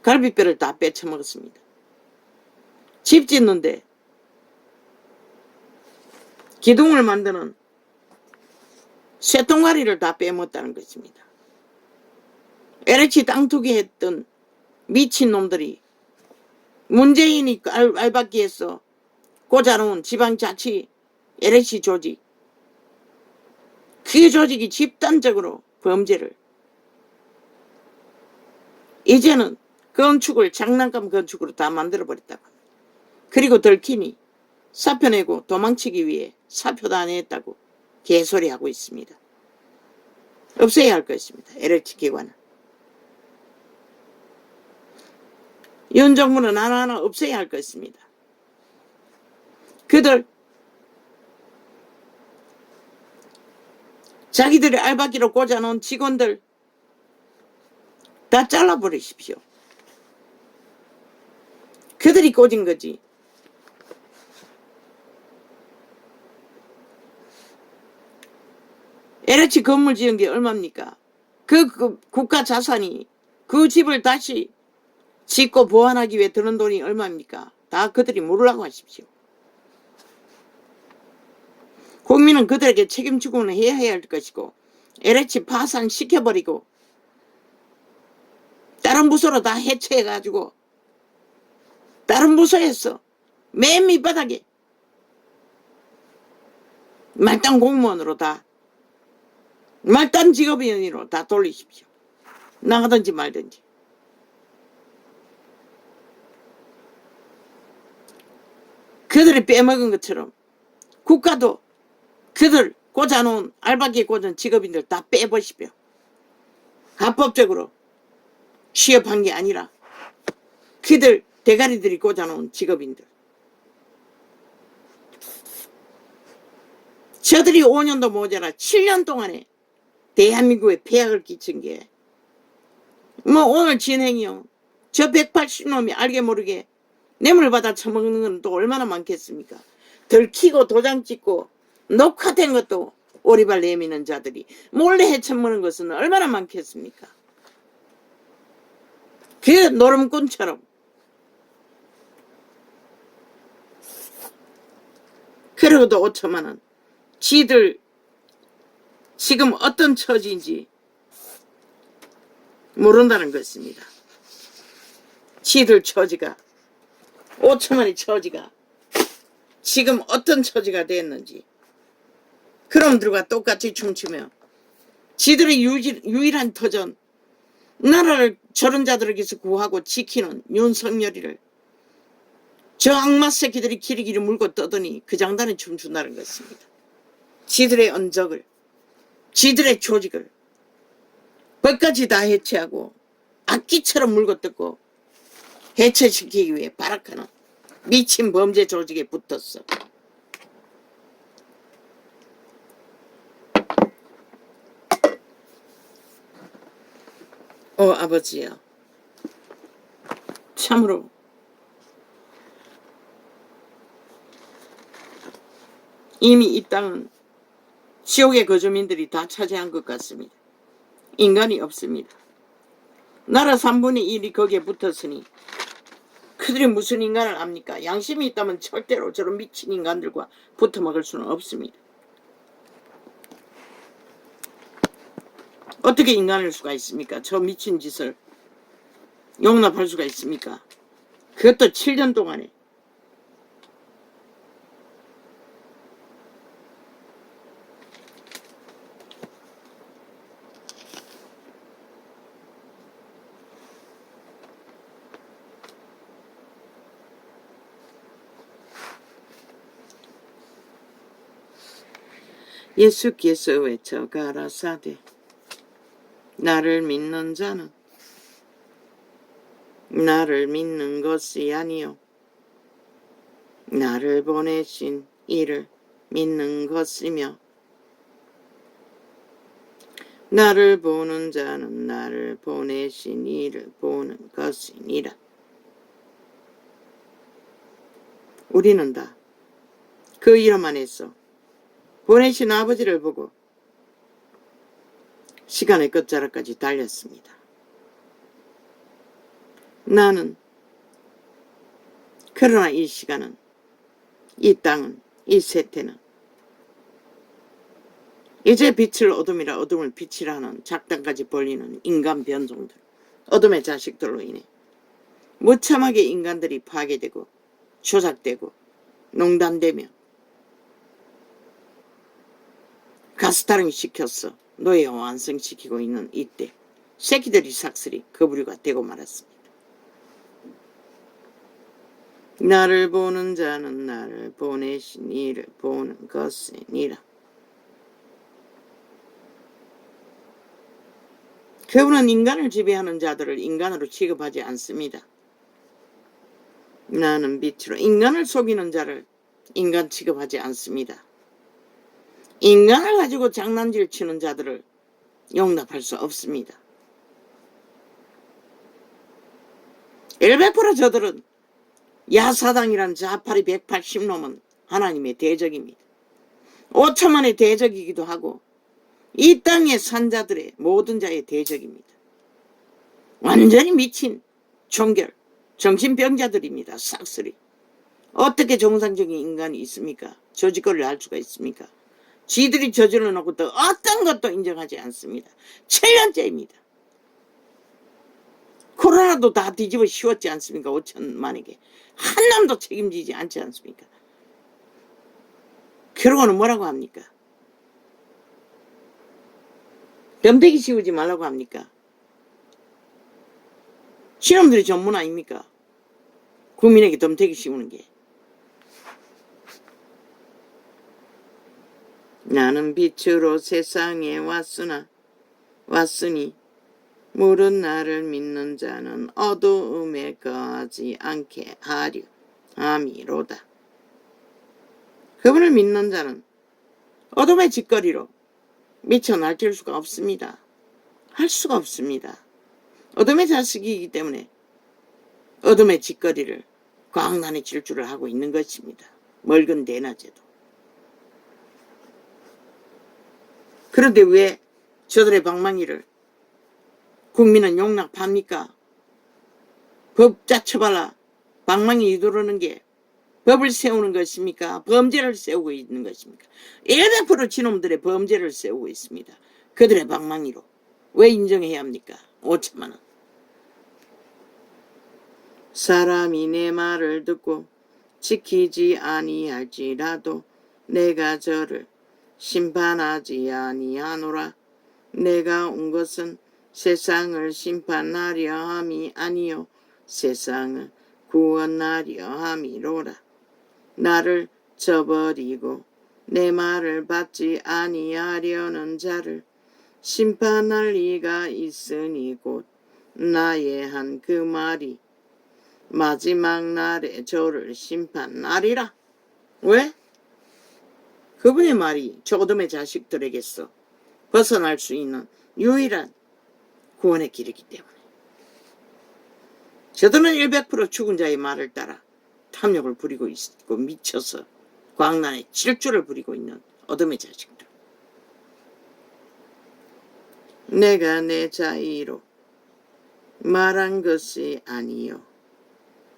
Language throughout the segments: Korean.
갈비뼈를 다 빼쳐먹었습니다. 집 짓는데 기둥을 만드는 쇠통가리를 다 빼먹었다는 것입니다. LH 땅 투기했던 미친놈들이 문재인이 알박기에서 꽂아놓은 지방자치 LH 조직, 그 조직이 집단적으로 범죄를, 이제는 건축을 장난감 건축으로 다 만들어버렸다고. 그리고 들키니 사표 내고 도망치기 위해 사표도 안 냈다고 개소리하고 있습니다. 없애야 할 것입니다. LH 기관은. 윤 정부는 하나하나 없애야 할 것입니다. 그들 자기들이 알박기로 꽂아놓은 직원들 다 잘라버리십시오. 그들이 꽂은 거지. LH 건물 지은 게 얼마입니까? 그 국가 자산이 그 집을 다시 짓고 보완하기 위해 드는 돈이 얼마입니까? 다 그들이 물으라고 하십시오. 국민은 그들에게 책임지고는 해야 할 것이고, LH 파산시켜버리고 다른 부서로 다 해체해가지고 다른 부서에서 맨 밑바닥에 말단 공무원으로 다, 말단 직업인으로 다 돌리십시오. 나가든지 말든지. 그들이 빼먹은 것처럼 국가도 그들 꽂아놓은 알박기에 꽂은 직업인들 다 빼보십시오. 합법적으로 취업한 게 아니라 그들 대가리들이 꽂아놓은 직업인들. 저들이 5년도 모자라 7년 동안에 대한민국에 폐악을 끼친 게 뭐 오늘 진행이요. 저 180놈이 알게 모르게 뇌물 받아 처먹는 건 또 얼마나 많겠습니까? 들키고 도장 찍고 녹화된 것도 오리발 내미는 자들이 몰래 헤쳐먹는 것은 얼마나 많겠습니까? 그 노름꾼처럼. 그러고도 5천만 원. 지들 지금 어떤 처지인지 모른다는 것입니다. 지들 처지가, 5천만의 처지가 지금 어떤 처지가 됐는지. 그놈들과 똑같이 춤추며 지들의 유일한 터전, 나라를 저런 자들에게서 구하고 지키는 윤석열이를 저 악마 새끼들이 기리기를 물고 떠더니 그 장단에 춤춘다는 것입니다. 지들의 언적을, 지들의 조직을 끝까지 다 해체하고 악기처럼 물고 뜯고 해체시키기 위해 발악하는 미친 범죄 조직에 붙었어. 아버지요. 참으로 이미 이 땅은 지옥의 거주민들이 다 차지한 것 같습니다. 인간이 없습니다. 나라 3분의 1이 거기에 붙었으니 그들이 무슨 인간을 압니까? 양심이 있다면 절대로 저런 미친 인간들과 붙어먹을 수는 없습니다. 어떻게 인간일 수가 있습니까? 저 미친 짓을 용납할 수가 있습니까? 그것도 7년 동안에. 예수께서 외쳐 가라사대 나를 믿는 자는 나를 믿는 것이 아니요 나를 보내신 이를 믿는 것이며 나를 보는 자는 나를 보내신 이를 보는 것이니라. 우리는 다 그 이름 안에서 보내신 아버지를 보고 시간의 끝자락까지 달렸습니다. 나는 그러나 이 시간은, 이 땅은, 이 세태는 이제 빛을 어둠이라 어둠을 빛이라 하는 작당까지 벌리는 인간 변종들, 어둠의 자식들로 인해 무참하게 인간들이 파괴되고 조작되고 농단되며 가스타링 시켜서 노예화 완성시키고 있는 이때 새끼들이 삭슬이 그 부류가 되고 말았습니다. 나를 보는 자는 나를 보내신 이를 보는 것이니라. 그분은 인간을 지배하는 자들을 인간으로 취급하지 않습니다. 나는 빛으로 인간을 속이는 자를 인간 취급하지 않습니다. 인간을 가지고 장난질 치는 자들을 용납할 수 없습니다. 100% 저들은 야사당이란 자파리 180놈은 하나님의 대적입니다. 5천만의 대적이기도 하고 이 땅의 산자들의 모든 자의 대적입니다. 완전히 미친 종결 정신병자들입니다. 싹쓸이. 어떻게 정상적인 인간이 있습니까? 저 짓거리를 할 수가 있습니까? 지들이 저질러 놓고 또 어떤 것도 인정하지 않습니다. 7년째입니다. 코로나도 다 뒤집어 씌웠지 않습니까? 5천만에게. 한 놈도 책임지지 않지 않습니까? 그러고는 뭐라고 합니까? 덤태기 씌우지 말라고 합니까? 신놈들이 전문 아닙니까? 국민에게 덤태기 씌우는 게. 나는 빛으로 세상에 왔으니 물은 나를 믿는 자는 어두움에 거하지 않게 하려 함이로다. 그분을 믿는 자는 어둠의 짓거리로 미쳐 날뛸 수가 없습니다. 할 수가 없습니다. 어둠의 자식이기 때문에 어둠의 짓거리를 광란의 질주를 하고 있는 것입니다. 멀건 대낮에도. 그런데 왜 저들의 방망이를 국민은 용납합니까? 법 짜쳐봐라. 방망이 유도르는 게 법을 세우는 것입니까? 범죄를 세우고 있는 것입니까? 100% 지놈들의 범죄를 세우고 있습니다. 그들의 방망이로. 왜 인정해야 합니까? 5천만 원. 사람이 내 말을 듣고 지키지 아니할지라도 내가 저를 심판하지 아니하노라. 내가 온 것은 세상을 심판하려 함이 아니요 세상을 구원하려 함이로라. 나를 저버리고 내 말을 받지 아니하려는 자를 심판할 리가 있으니 곧 나의 한 그 말이 마지막 날에 저를 심판하리라. 왜? 그분의 말이 저 어둠의 자식들에게서 벗어날 수 있는 유일한 구원의 길이기 때문에. 저들은 100% 죽은 자의 말을 따라 탐욕을 부리고 있고 미쳐서 광란의 질주를 부리고 있는 어둠의 자식들. 내가 내 자의로 말한 것이 아니요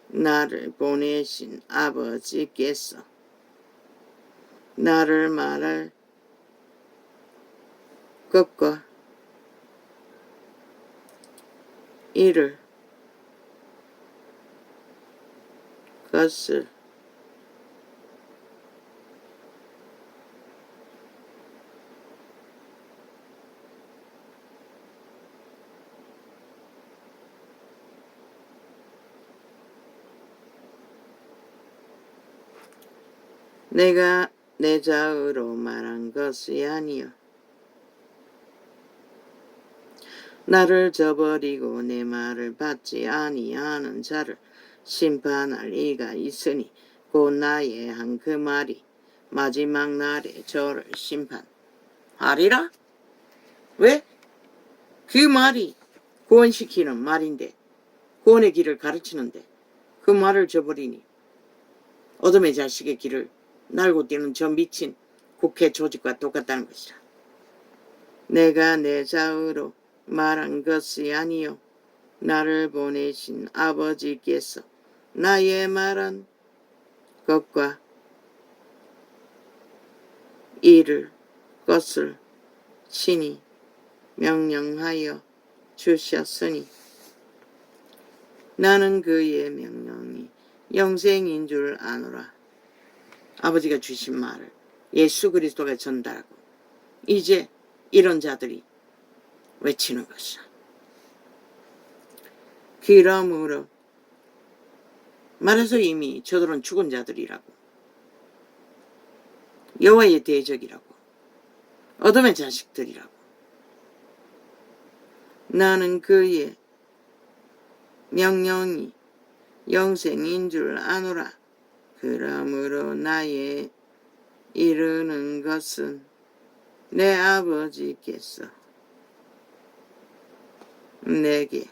나를 보내신 아버지께서 나를 말할 것과 이를 것을 내가 내 자의로 말한 것이 아니요 나를 저버리고 내 말을 받지 아니하는 자를 심판할 이가 있으니 곧 나의 한 그 말이 마지막 날에 저를 심판하리라. 왜? 그 말이 구원시키는 말인데 구원의 길을 가르치는데 그 말을 저버리니 어둠의 자식의 길을 날고 뛰는 저 미친 국회 조직과 똑같다는 것이라. 내가 내 자의로 말한 것이 아니요 나를 보내신 아버지께서 나의 말한 것과 이를 것을 친히 명령하여 주셨으니 나는 그의 명령이 영생인 줄 아노라. 아버지가 주신 말을 예수 그리스도가 전달하고 이제 이런 자들이 외치는 것이라. 그러므로 말해서 이미 저들은 죽은 자들이라고, 여호와의 대적이라고, 어둠의 자식들이라고. 나는 그의 명령이 영생인 줄 아노라. 그러므로 나의 이르는 것은 내 아버지께서 내게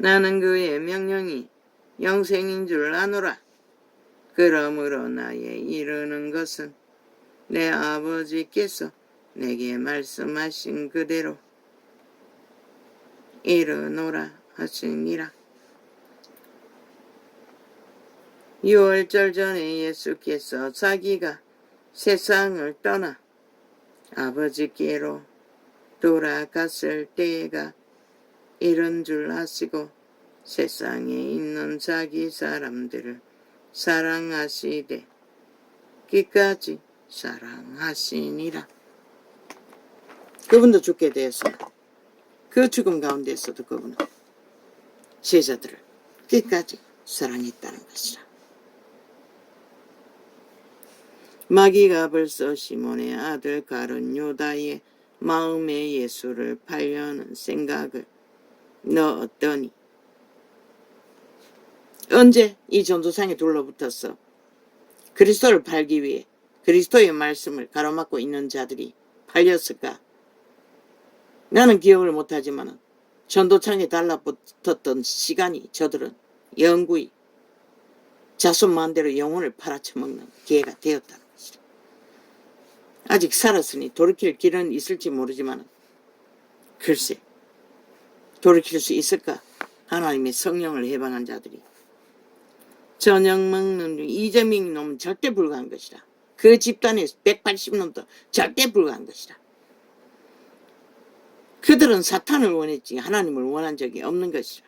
나는 그의 명령이 영생인 줄 아노라. 그러므로 나의 이르는 것은 내 아버지께서 내게 말씀하신 그대로 이르노라 하시니라. 유월절 전에 예수께서 자기가 세상을 떠나 아버지께로 돌아갔을 때가 이런 줄 아시고 세상에 있는 자기 사람들을 사랑하시되 끝까지 사랑하시니라. 그분도 죽게 되었으나 그 죽음 가운데서도 그분은 제자들을 끝까지 사랑했다는 것이라. 마귀가 벌써 시몬의 아들 가룟 유다의 마음에 예수를 팔려는 생각을 넣었더니 언제 이 전도상에 둘러붙어서 그리스도를 팔기 위해 그리스도의 말씀을 가로막고 있는 자들이 팔렸을까? 나는 기억을 못하지만 전도창에 달라붙었던 시간이 저들은 영구히 자손만대로 영혼을 팔아쳐먹는 기회가 되었다는 것이다. 아직 살았으니 돌이킬 길은 있을지 모르지만 글쎄 돌이킬 수 있을까? 하나님의 성령을 해방한 자들이 저녁 먹는 이재명 놈은 절대 불가한 것이다. 그 집단의 180놈도 절대 불가한 것이다. 그들은 사탄을 원했지 하나님을 원한 적이 없는 것이라.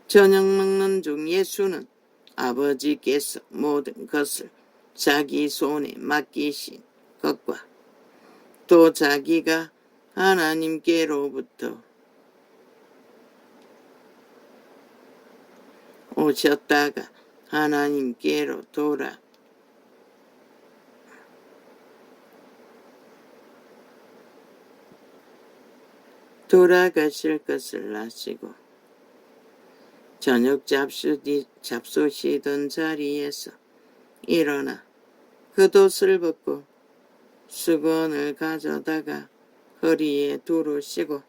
저녁 먹는 중 예수는 아버지께서 모든 것을 자기 손에 맡기신 것과 또 자기가 하나님께로부터 오셨다가 하나님께로 돌아가실 것을 아시고 저녁 잡수시던 자리에서 일어나 겉옷을 벗고 수건을 가져다가 허리에 두르시고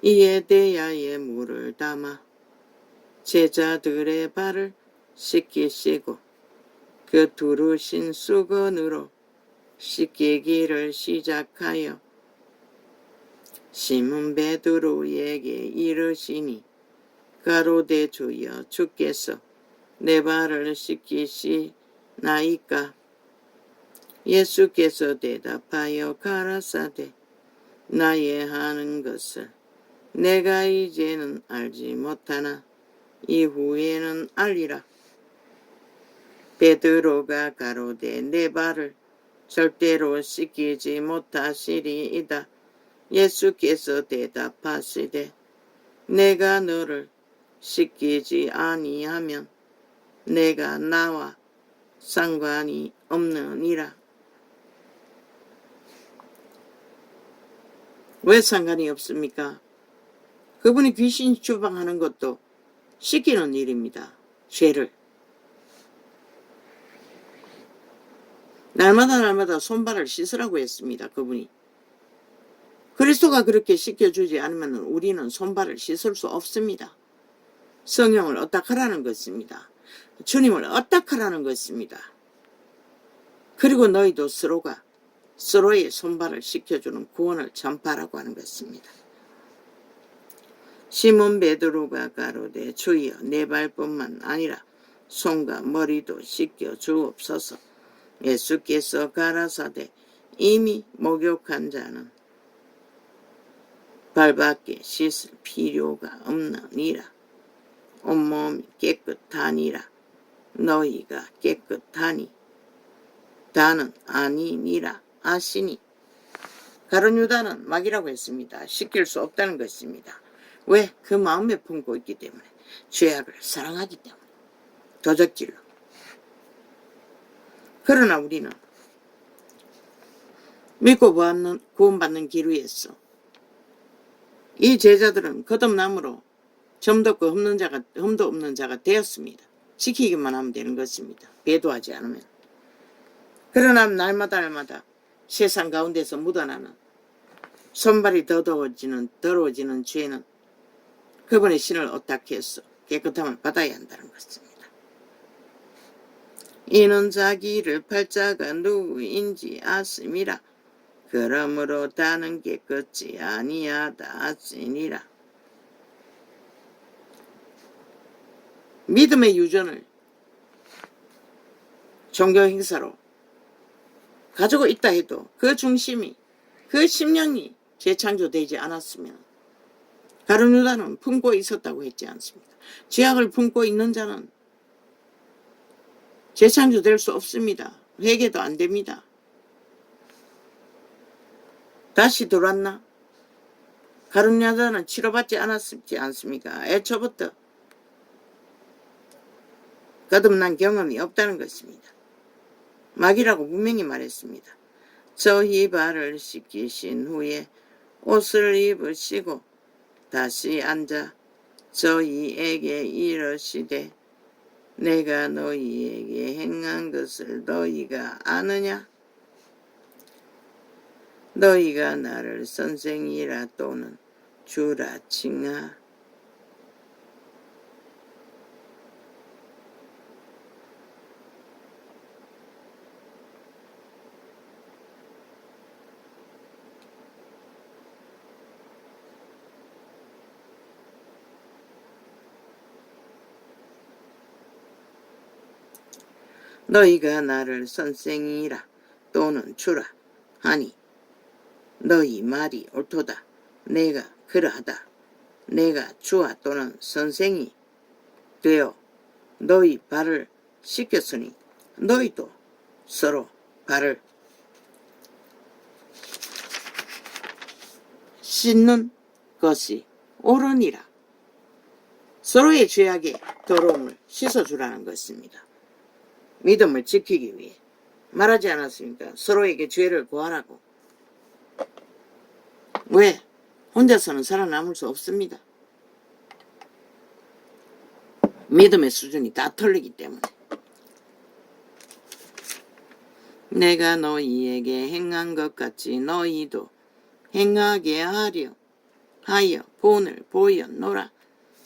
이에 대야에 물을 담아 제자들의 발을 씻기시고 그 두르신 수건으로 씻기기를 시작하여 시몬 베드로에게 이르시니 가로되 주여 주께서 내 발을 씻기시나이까? 예수께서 대답하여 가라사대 나의 하는 것을 내가 이제는 알지 못하나 이후에는 알리라. 베드로가 가로되 내 발을 절대로 씻기지 못하시리이다. 예수께서 대답하시되 내가 너를 씻기지 아니하면 내가 나와 상관이 없느니라. 왜 상관이 없습니까? 그분이 귀신 추방하는 것도 씻기는 일입니다. 죄를. 날마다 손발을 씻으라고 했습니다. 그분이. 그리스도가 그렇게 씻겨주지 않으면 우리는 손발을 씻을 수 없습니다. 성령을 어떡하라는 것입니다. 주님을 어떡하라는 것입니다. 그리고 너희도 서로가 서로의 손발을 씻겨주는 구원을 전파하라고 하는 것입니다. 시몬 베드로가 가로되 주여 내 발뿐만 아니라 손과 머리도 씻겨 주옵소서. 예수께서 가라사대 이미 목욕한 자는 발밖에 씻을 필요가 없느니라. 온몸이 깨끗하니라. 너희가 깨끗하니 다는 아니니라 하시니. 가룟 유다는 막이라고 했습니다. 씻길 수 없다는 것입니다. 왜? 그 마음에 품고 있기 때문에. 죄악을 사랑하기 때문에. 도적질로. 그러나 우리는 믿고 구원받는 길 위에서 이 제자들은 거듭남으로 점도 없는 자가 되었습니다. 지키기만 하면 되는 것입니다. 배도하지 않으면. 그러나 날마다 세상 가운데서 묻어나는 손발이 더러워지는 죄는 그분의 신을 어떻게 해서 깨끗함을 받아야 한다는 것입니다. 이는 자기를 팔자가 누구인지 아심이라. 그러므로 다는 깨끗지 아니하다 하시니라. 믿음의 유전을 종교 행사로 가지고 있다 해도 그 중심이, 그 심령이 재창조되지 않았으면 가룟 유다는 품고 있었다고 했지 않습니까? 죄악을 품고 있는 자는 재창조될 수 없습니다. 회개도 안 됩니다. 다시 돌았나? 가룟 유다는 치료받지 않았지 않습니까? 애초부터 거듭난 경험이 없다는 것입니다. 막이라고 분명히 말했습니다. 저희 발을 씻기신 후에 옷을 입으시고 다시 앉아 저희에게 이르시되 내가 너희에게 행한 것을 너희가 아느냐? 너희가 나를 선생이라 또는 주라 칭하. 너희가 나를 선생이라 또는 주라 하니 너희 말이 옳도다. 내가 그러하다. 내가 주와 또는 선생이 되어 너희 발을 씻겼으니 너희도 서로 발을 씻는 것이 옳으니라. 서로의 죄악의 더러움을 씻어주라는 것입니다. 믿음을 지키기 위해 말하지 않았습니까? 서로에게 죄를 고하라고. 왜? 혼자서는 살아남을 수 없습니다. 믿음의 수준이 다 틀리기 때문에. 내가 너희에게 행한 것 같이 너희도 행하게 하여 본을 보였노라.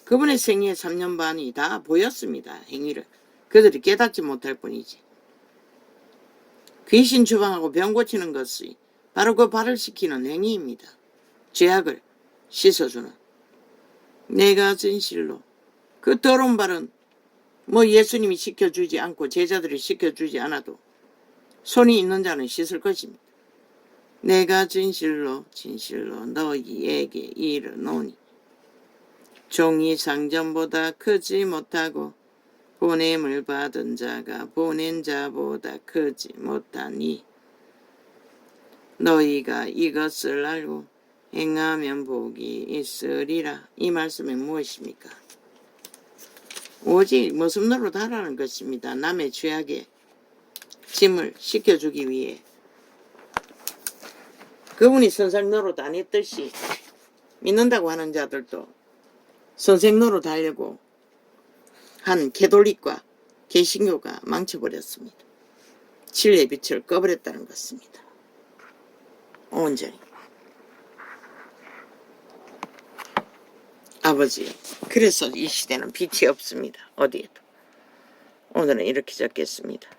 그분의 생애 3년 반이 다 보였습니다. 행위를. 그들이 깨닫지 못할 뿐이지. 귀신 주방하고 병 고치는 것이 바로 그 발을 씻기는 행위입니다. 죄악을 씻어주는. 내가 진실로 그 더러운 발은 예수님이 씻겨주지 않고 제자들이 씻겨주지 않아도 손이 있는 자는 씻을 것입니다. 내가 진실로 너희에게 이르노니 종이 상전보다 크지 못하고 보냄을 받은 자가 보낸 자보다 크지 못하니 너희가 이것을 알고 행하면 복이 있으리라. 이 말씀은 무엇입니까? 오직 모습 노릇하라는 것입니다. 남의 죄악의 짐을 씻겨주기 위해. 그분이 선생 노릇 안 했듯이 믿는다고 하는 자들도 선생 노릇 하려고 한 개돌릭과 개신교가 망쳐버렸습니다. 진리의 빛을 꺼버렸다는 것입니다. 온전히. 아버지, 그래서 이 시대는 빛이 없습니다. 어디에도. 오늘은 이렇게 적겠습니다.